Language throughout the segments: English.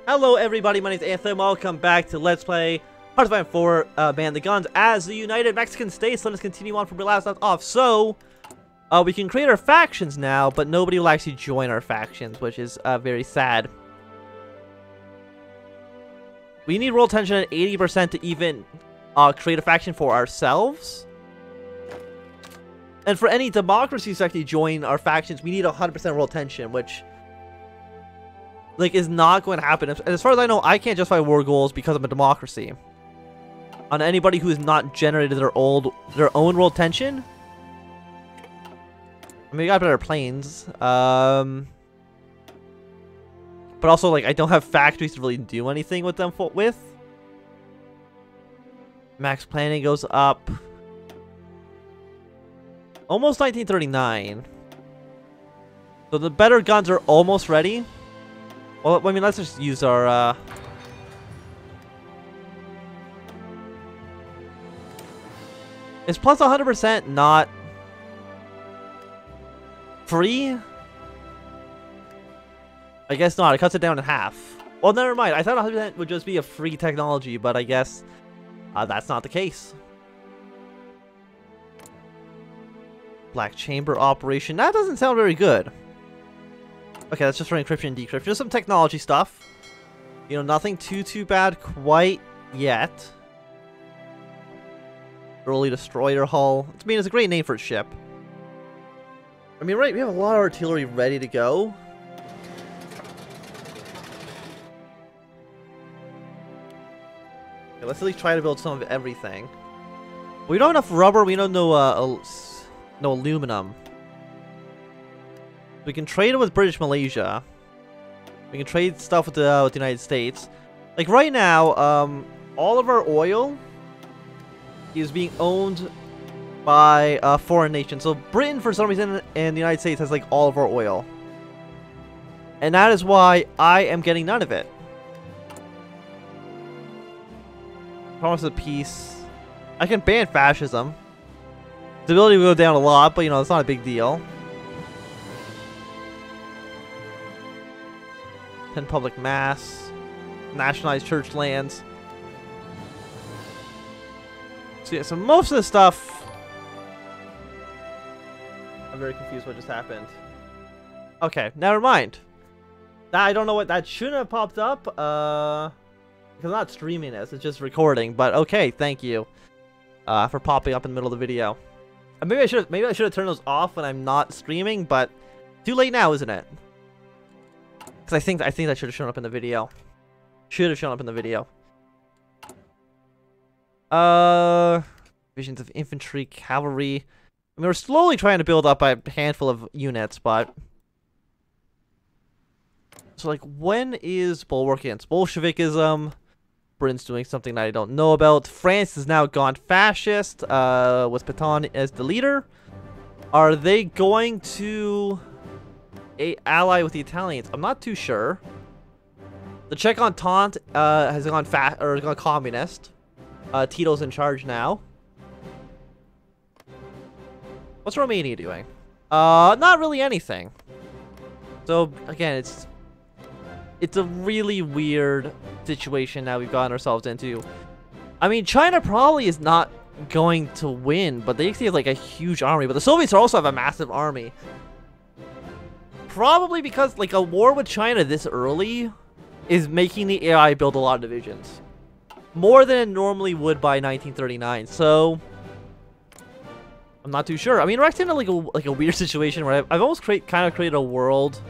Hello everybody, my name is Anthem. Welcome back to Let's Play HOI4 Ban the Guns as the United Mexican States. Let us continue on from where we last left off. So, we can create our factions now, but nobody will actually join our factions, which is very sad. We need roll tension at 80% to even create a faction for ourselves. And for any democracies to actually join our factions, we need 100% roll tension, which is not going to happen. And as far as I know, I can't justify war goals because I'm a democracy. On anybody who has not generated their own world tension. I mean, we got better planes. But also, I don't have factories to really do anything with them with. Max planning goes up. Almost 1939. So the better guns are almost ready. Well, I mean, let's just use our, Is plus 100% not free? I guess not. It cuts it down in half. Well, never mind. I thought 100% would just be a free technology, but I guess that's not the case. Black chamber operation. That doesn't sound very good. Okay, that's just for encryption and decryption. Just some technology stuff. You know, nothing too bad quite yet. Early destroyer hull. I mean, it's a great name for a ship. I mean, right, we have a lot of artillery ready to go. Okay, let's at least try to build some of everything. We don't have enough rubber. We don't know no aluminum. We can trade it with British Malaysia. We can trade stuff with the United States. Like right now, all of our oil is being owned by foreign nations. So Britain, for some reason, and the United States has all of our oil, and that is why I am getting none of it. Promise of peace. I can ban fascism. Stability will go down a lot, but you know it's not a big deal. 10 public mass, nationalized church lands. So yeah, so most of the stuff, I'm very confused what just happened. Okay, never mind. I don't know what that shouldn't have popped up. Because I'm not streaming this, it's just recording. But okay, thank you for popping up in the middle of the video. Maybe I should have turned those off when I'm not streaming, but too late now, isn't it? Because I think that should have shown up in the video. Should have shown up in the video. Divisions of infantry, cavalry. I mean, we're slowly trying to build up a handful of units, but so when is Bulwark against Bolshevikism? Britain's doing something that I don't know about. France has now gone fascist, with Pétain as the leader. Are they going to ally with the Italians? I'm not too sure. The Czech Entente has gone gone communist. Tito's in charge now. What's Romania doing? Not really anything. So again, it's a really weird situation now we've gotten ourselves into. I mean, China probably is not going to win, but they actually have a huge army. But the Soviets also have a massive army. Probably because a war with China this early is making the AI build a lot of divisions. More than it normally would by 1939. So I'm not too sure. I mean, we're actually in a weird situation where I've almost kind of created a world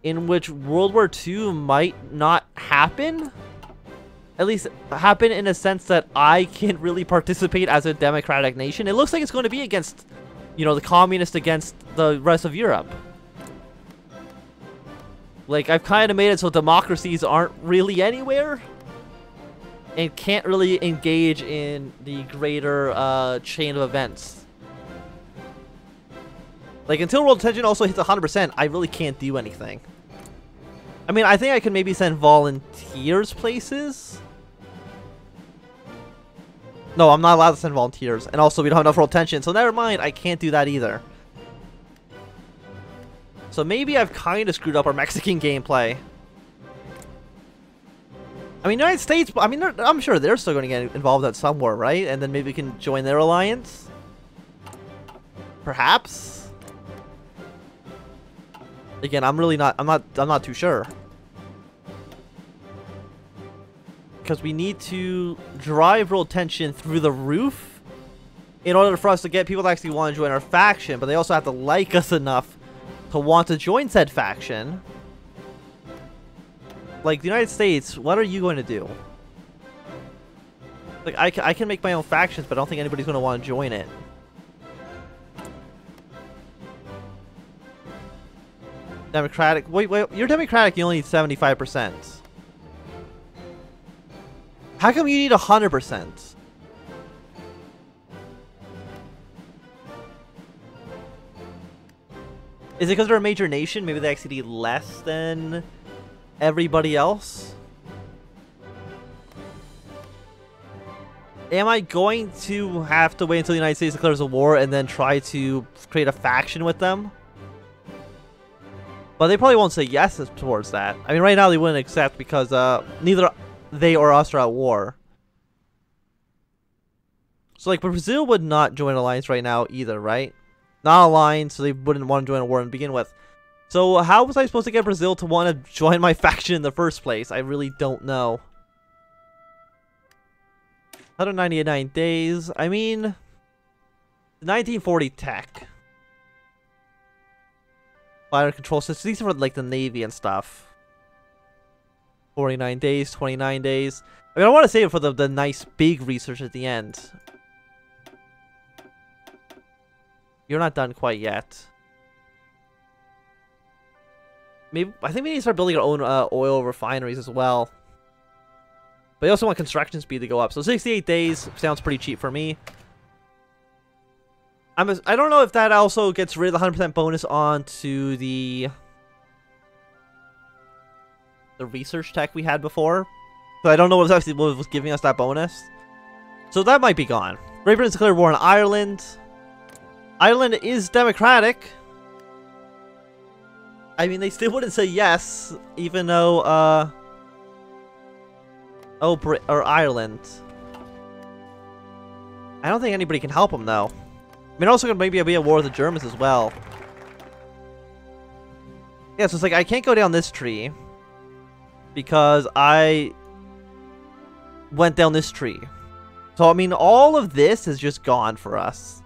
in which World War II might not happen. At least happen in a sense that I can't really participate as a democratic nation. It looks like it's going to be against, you know, the communists against the rest of Europe. I've kind of made it so democracies aren't really anywhere and can't really engage in the greater chain of events. Until world tension also hits 100%, I really can't do anything. I mean, I think I can maybe send volunteers places. No, I'm not allowed to send volunteers. And also, we don't have enough world tension, so never mind, I can't do that either. So maybe I've kind of screwed up our Mexican gameplay. I mean, United States, I mean, I'm sure they're still going to get involved at somewhere, right? And then maybe we can join their alliance? Perhaps? Again, I'm not too sure. Because we need to drive world tension through the roof in order for us to get people to actually want to join our faction, but they also have to like us enough to want to join said faction. Like, the United States, what are you going to do? Like, I can make my own factions, but I don't think anybody's going to want to join it. Democratic. Wait, you're Democratic, you only need 75%. How come you need 100%? Is it because they're a major nation? Maybe they actually need less than everybody else? Am I going to have to wait until the United States declares a war and then try to create a faction with them? But they probably won't say yes towards that. I mean, right now they wouldn't accept because neither they or us are at war. So, like, Brazil would not join an alliance right now either, right? Not aligned, so they wouldn't want to join a war to begin with. So, how was I supposed to get Brazil to want to join my faction in the first place? I really don't know. 199 days. I mean, 1940 tech. Fire control systems. These are for, like, the Navy and stuff. 49 days, 29 days. I mean, I want to save it for the nice big research at the end. You're not done quite yet. Maybe I think we need to start building our own oil refineries as well. But I also want construction speed to go up. So 68 days sounds pretty cheap for me. I don't know if that also gets rid of the 100% bonus onto the research tech we had before. So I don't know what was giving us that bonus. So that might be gone. Great Britain's declared war on Ireland. Ireland is democratic. I mean, they still wouldn't say yes, even though, Ireland. I don't think anybody can help them, though. I mean, also gonna maybe be a war with the Germans as well. Yeah, so it's like, I can't go down this tree because I went down this tree. So, I mean, all of this is just gone for us.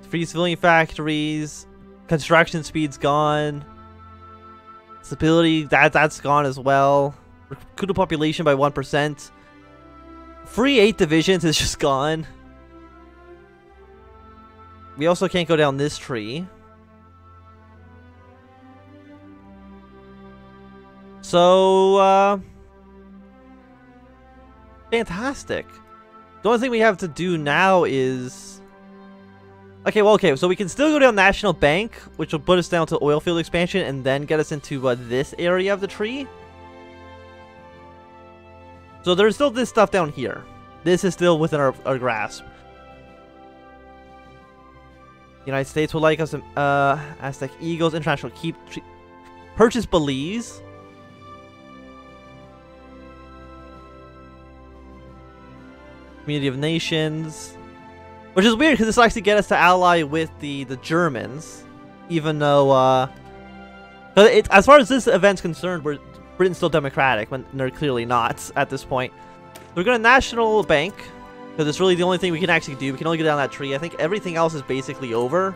Free civilian factories, construction speed's gone, stability, that's gone as well. Recruit population by 1%. Free 8 divisions is just gone. We also can't go down this tree. So, fantastic. The only thing we have to do now is... Okay, well, okay, so we can still go down National Bank, which will put us down to oil field expansion, and then get us into this area of the tree. So there's still this stuff down here. This is still within our grasp. The United States would like us to, Aztec Eagles, International purchase Belize. Community of Nations. Which is weird, because this will actually get us to ally with the Germans. Even though, as far as this event's concerned, Britain's still democratic, when they're clearly not at this point. We're going to National Bank, because it's really the only thing we can actually do. We can only get down that tree. I think everything else is basically over.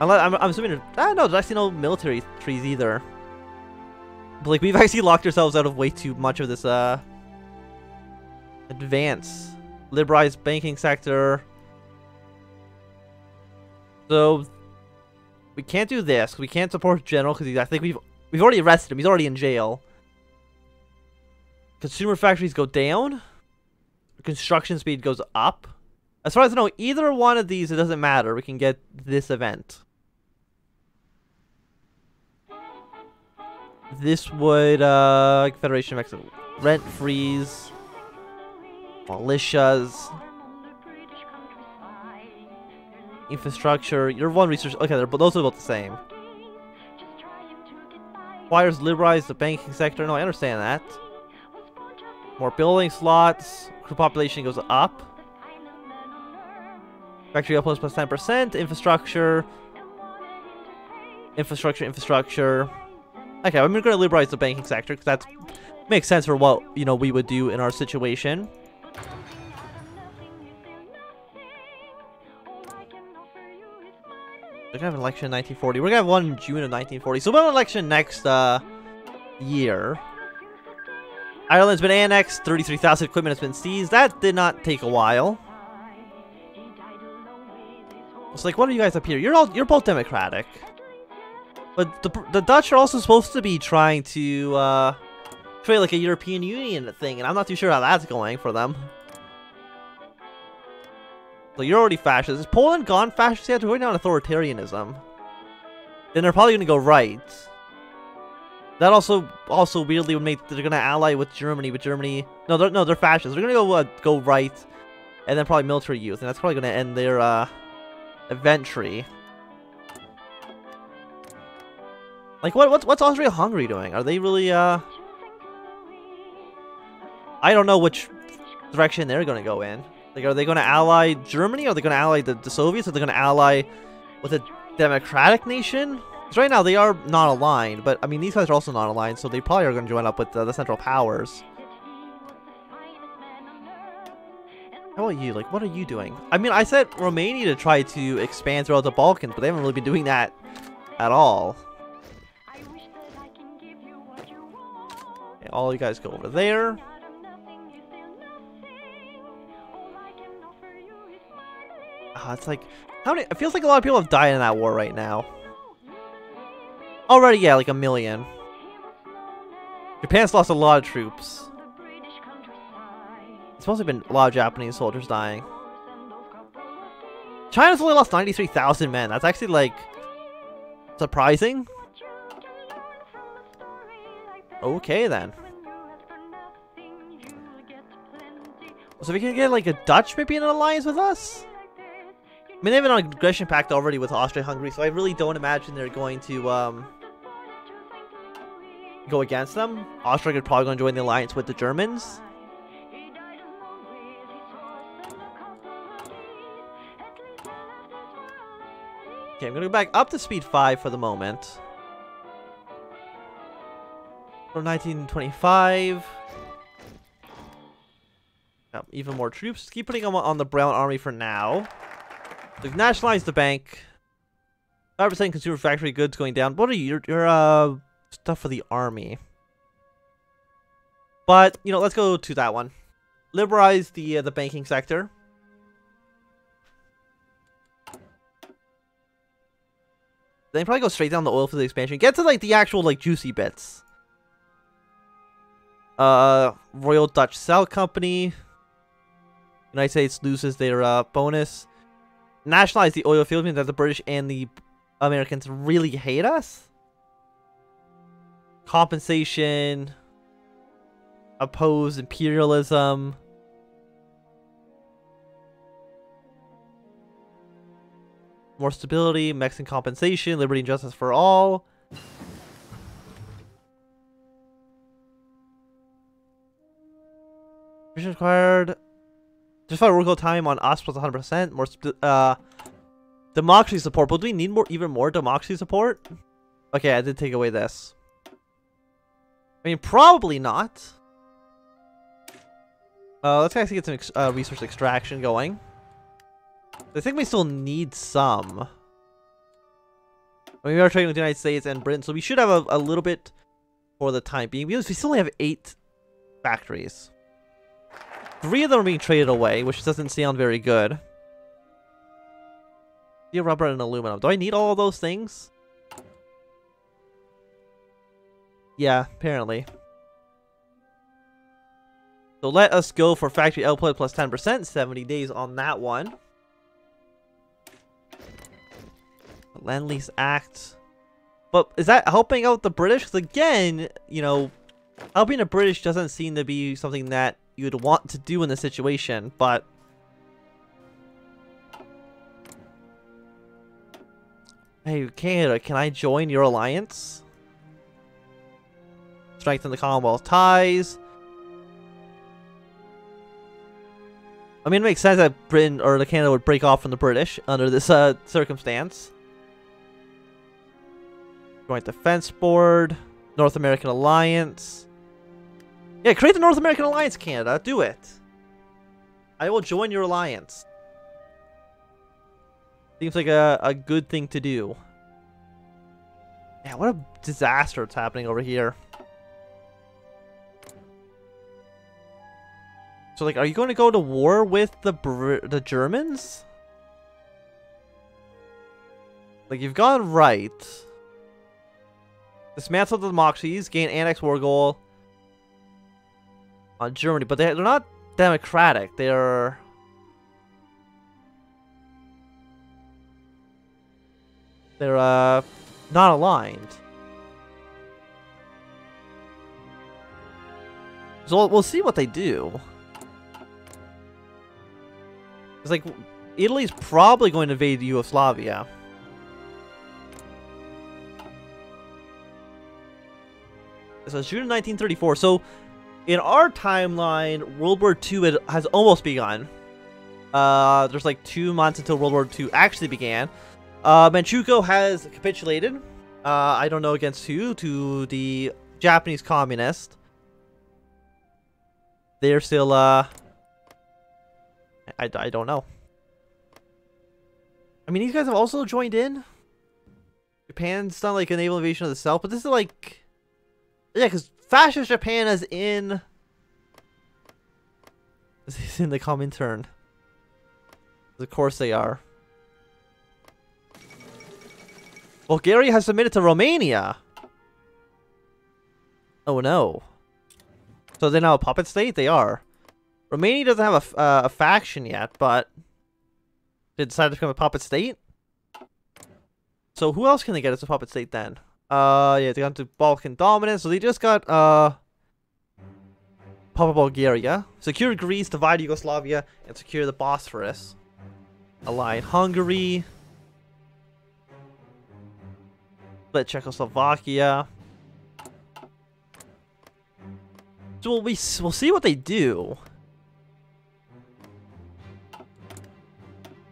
I'm assuming, no, there's actually no military trees either. But, like, we've actually locked ourselves out of way too much of this, advance. Liberalized banking sector. So we can't do this. We can't support General because I think we've already arrested him. He's already in jail. Consumer factories go down. Construction speed goes up. As far as I know, either one of these, it doesn't matter. We can get this event. This would Federation of Mexico rent freeze. Militias, infrastructure. You're one research. Okay, those are both the same. Requires liberalize the banking sector. No, I understand that. More building slots. Crew population goes up. Factory output plus 10%. Infrastructure. Infrastructure. Okay, I'm going to liberalize the banking sector because that makes sense for what, you know, we would do in our situation. We're going to have an election in 1940. We're going to have one in June of 1940. So we'll have an election next year. Ireland's been annexed. 33,000 equipment has been seized. That did not take a while. It's like, what are you guys up here? You're both democratic. But the Dutch are also supposed to be trying to create like a European Union thing, and I'm not too sure how that's going for them. So you're already fascist. Is Poland gone fascist yet? They're going down authoritarianism. Then they're probably going to go right. That also weirdly would make they're going to ally with Germany. No, they're fascists. They're going to go right, and then probably military youth, and that's probably going to end their event tree. Like, what's Austria-Hungary doing? Are they really, I don't know which direction they're going to go in. Like, are they going to ally Germany? Are they going to ally the Soviets? Are they going to ally with a democratic nation? Because right now they are not aligned, but, I mean, these guys are also not aligned, so they probably are going to join up with the Central Powers. How about you? Like, what are you doing? I mean, I said Romania to try to expand throughout the Balkans, but they haven't really been doing that at all. All you guys go over there. It's like, how many? It feels like a lot of people have died in that war right now. Already, yeah, like 1 million. Japan's lost a lot of troops. It's mostly been a lot of Japanese soldiers dying. China's only lost 93,000 men. That's actually, like, surprising. Okay, then. So we can get, like, a Dutch maybe in an alliance with us? I mean, they have an aggression pact already with Austria-Hungary, so I really don't imagine they're going to, go against them. Austria could probably going to join the alliance with the Germans. Okay, I'm going to go back up to speed 5 for the moment. From 1925. Even more troops. Keep putting them on the Brown Army for now. We've nationalized the bank. 5% consumer factory goods going down. What are your stuff for the army? But, you know, let's go to that one. Liberalize the banking sector. Then probably go straight down the oil field expansion. Get to, like, the actual, like, juicy bits. Royal Dutch Shell Company. United States loses their bonus. Nationalize the oil field, means that the British and the Americans really hate us. Compensation. Oppose imperialism. More stability, Mexican compensation, liberty and justice for all. Mission required. Just find workload time on us plus 100%. More democracy support. But do we need even more democracy support? Okay, I did take away this. I mean, probably not. Let's actually get some resource extraction going. I think we still need some. I mean, we are trading with the United States and Britain, so we should have a little bit for the time being. Because we still only have 8 factories. 3 of them are being traded away, which doesn't sound very good. Steel, rubber, and aluminum. Do I need all of those things? Yeah, apparently. So let us go for factory output plus 10%. 70 days on that one. Lend-Lease Act. But is that helping out the British? Because again, you know, helping the British doesn't seem to be something that you'd want to do in this situation, but... Hey, Canada, can I join your alliance? Strengthen the Commonwealth ties. I mean, it makes sense that Britain or the Canada would break off from the British under this circumstance. Joint Defense Board. North American Alliance. Yeah, create the North American Alliance, Canada. Do it. I will join your alliance. Seems like a good thing to do. Yeah, what a disaster that's happening over here. So, like, are you going to go to war with the Germans? Like, you've gone right. Dismantle the democracies, gain annex war goal on Germany, but they're not democratic. They're not aligned. So we'll see what they do. It's like Italy's probably going to invade Yugoslavia. So June 1934. So in our timeline, World War II has almost begun. There's like 2 months until World War II actually began. Manchukuo has capitulated. I don't know against who. To the Japanese communists. They're still, I don't know. I mean, these guys have also joined in. Japan's done like a naval invasion of the South, but this is like... Yeah, because Fascist Japan is in the Comintern. Of course they are. Bulgaria has submitted to Romania. Oh no. So they're now a puppet state? They are. Romania doesn't have a faction yet, but they decided to become a puppet state. So who else can they get as a puppet state then? Yeah, they got into Balkan dominance, so they just got Puppet Bulgaria. Secure Greece, divide Yugoslavia, and secure the Bosphorus. Align Hungary. Split Czechoslovakia. So we'll see what they do.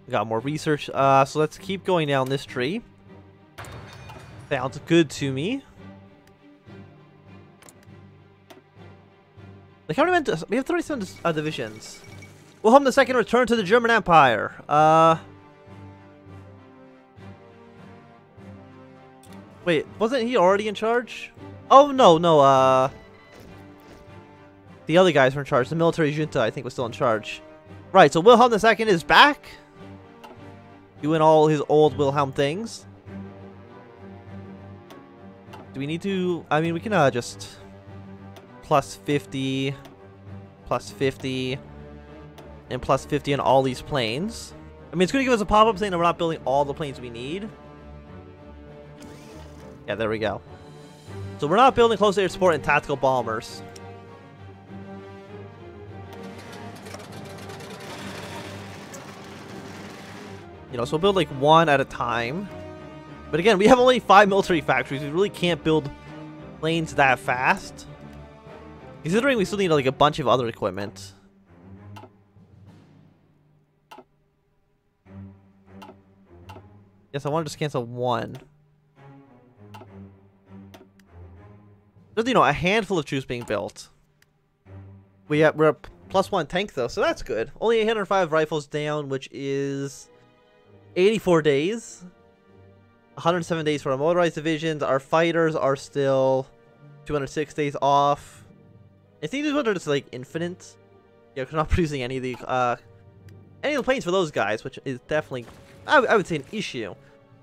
We got more research. So let's keep going down this tree. Sounds good to me. Like how many we have 37 divisions. Wilhelm II returned to the German Empire. Wait, wasn't he already in charge? Oh no, the other guys were in charge. The military junta, I think, was still in charge. Right, so Wilhelm II is back. Doing all his old Wilhelm things. Do we need to... I mean, we can just... plus 50... plus 50... and plus 50 on all these planes. I mean, it's going to give us a pop-up saying that we're not building all the planes we need. Yeah, there we go. So we're not building close air support and tactical bombers. You know, so we'll build like one at a time. But again, we have only 5 military factories. We really can't build planes that fast. Considering we still need like a bunch of other equipment. Yes, I want to just cancel one. There's, you know, a handful of troops being built. We're a +1 tank though, so that's good. Only 805 rifles down, which is 84 days. 107 days for our motorized divisions. Our fighters are still 206 days off. I think these ones are just like infinite. Yeah, we're not producing any of the planes for those guys, which is definitely, I would say, an issue.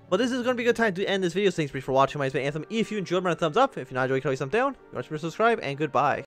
But this is going to be a good time to end this video. Thanks for watching. My name is Anthem. If you enjoyed, run a thumbs up. If you're not enjoying, you can always thumb down. If you want to subscribe, and goodbye.